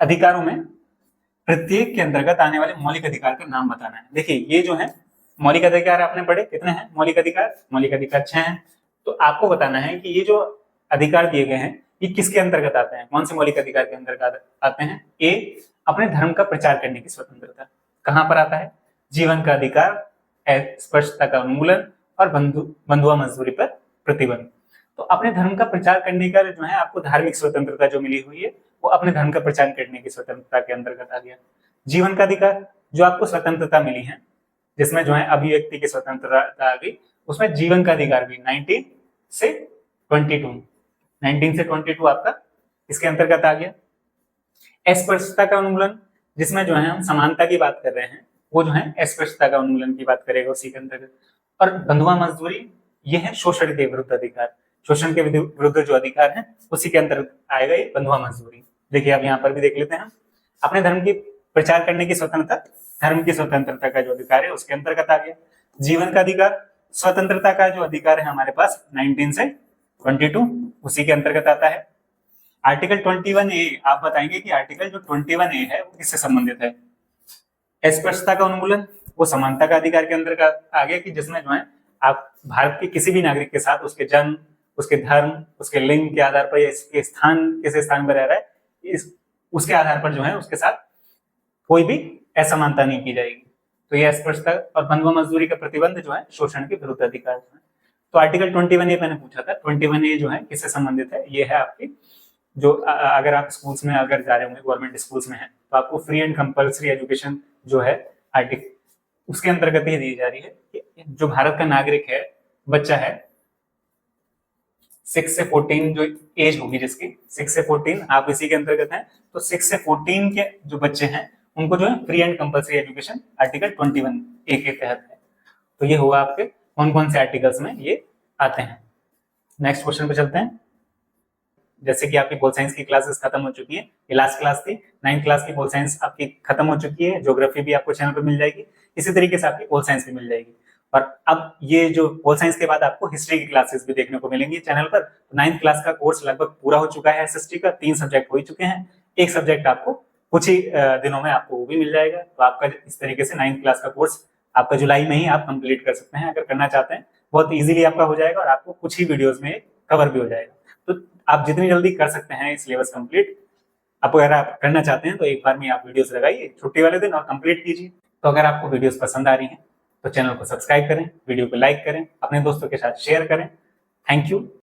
अधिकारों में प्रत्येक के अंतर्गत आने वाले मौलिक अधिकार का नाम बताना है। देखिए ये जो है मौलिक अधिकार आपने पढ़े, कितने हैं मौलिक अधिकार? मौलिक अधिकार 6 हैं। तो आपको बताना है कि ये जो अधिकार दिए गए हैं ये किसके अंतर्गत आते हैं, कौन से मौलिक अधिकार के अंतर्गत आते हैं? ए, अपने धर्म का प्रचार करने की स्वतंत्रता। कहां पर आता है? जीवन का अधिकार, अस्पृश्यता का उन्मूलन और बंधुआ मजदूरी पर प्रतिबंध। तो अपने धर्म का प्रचार करने का जो है आपको धार्मिक स्वतंत्रता जो मिली हुई है वो अपने धर्म का प्रचार करने की स्वतंत्रता के अंतर्गत आ गया। जीवन का अधिकार, जो आपको स्वतंत्रता मिली है जिसमें जो है अभिव्यक्ति की स्वतंत्रता आ गई, उसमें जीवन का अधिकार भी 19 से 22 आपका इसके अंतर्गत आ गया। अस्पृश्यता का उन्मूलन, जिसमें जो है हम समानता की बात कर रहे हैं, वो जो है अस्पृश्यता का उन्मूलन की बात करेगा उसी के अंतर्गत। और बंधुआ मजदूरी, ये है शोषण के विरुद्ध अधिकार, शोषण के विरुद्ध जो अधिकार है उसी के अंतर्गत आएगा ये बंधुआ मजदूरी। देखिए आप यहाँ पर भी देख लेते हैं, अपने धर्म की प्रचार करने की स्वतंत्रता, धर्म की स्वतंत्रता का जो अधिकार है उसके अंतर्गत आ गया। जीवन का अधिकार, स्वतंत्रता का जो अधिकार है हमारे पास 19 से 22 उसी के अंतर्गत आता है। आर्टिकल 21A, आप बताएंगे कि आर्टिकल जो 21A है वो किससे संबंधित है? अस्पृश्यता का उन्मूलन, वो समानता का अधिकार के अंतर्गत आ गया कि जिसमें जो है आप भारत के किसी भी नागरिक के साथ उसके जन्म, उसके धर्म, उसके लिंग के आधार पर या इसके स्थान, किस स्थान पर रह रहा है, उसके आधार पर जो है उसके साथ कोई भी असमानता नहीं की जाएगी। तो ये अस्पृश्यता और बंधुआ मजदूरी का प्रतिबंध जो है शोषण के विरुद्ध अधिकार जो है। तो आर्टिकल 21A मैंने पूछा था, 21A जो है किससे संबंधित है? ये है आपकी जो अगर आप स्कूल्स में अगर जा रहे होंगे, गवर्नमेंट स्कूल्स में है, तो आपको फ्री एंड कंपल्सरी एजुकेशन जो है आर्टिकल उसके अंतर्गत ही दी जा रही है कि जो भारत का नागरिक है, बच्चा है 6 से 14 जो एज होगी जिसकी 6 से 14 आप इसी के अंतर्गत हैं, तो 6 से 14 के जो बच्चे हैं उनको जो है free and compulsory education article 21A के तहत है। तो ये हुआ आपके कौन कौन से आर्टिकल्स में ये आते हैं। नेक्स्ट क्वेश्चन पे चलते हैं। जैसे कि आपकी पोल साइंस की क्लासेस खत्म हो चुकी है, ये लास्ट क्लास थी, 9th क्लास की पोल साइंस आपकी खत्म हो चुकी है, ज्योग्राफी भी आपको चैनल पर मिल जाएगी, इसी तरीके से आपकी पोल साइंस भी मिल जाएगी। और अब ये जो पोल साइंस के बाद आपको हिस्ट्री की क्लासेस भी देखने को मिलेंगी चैनल पर। तो 9th क्लास का कोर्स लगभग पूरा हो चुका है, हिस्ट्री का 3 सब्जेक्ट हो चुके हैं, एक सब्जेक्ट आपको कुछ ही दिनों में आपको वो भी मिल जाएगा। तो आपका इस तरीके से 9th क्लास का कोर्स आपका जुलाई में ही आप कंप्लीट कर सकते हैं, अगर करना चाहते हैं बहुत इजीली आपका हो जाएगा और आपको कुछ ही वीडियोस में कवर भी हो जाएगा। तो आप जितनी जल्दी कर सकते हैं सिलेबस कंप्लीट, आप अगर आप करना चाहते हैं तो एक बार में आप वीडियोस लगाइए छुट्टी वाले दिन और कंप्लीट कीजिए। तो अगर आपको वीडियोस पसंद आ रही हैं तो चैनल को सब्सक्राइब करें, वीडियो को लाइक करें, अपने दोस्तों के साथ शेयर करें। Thank you.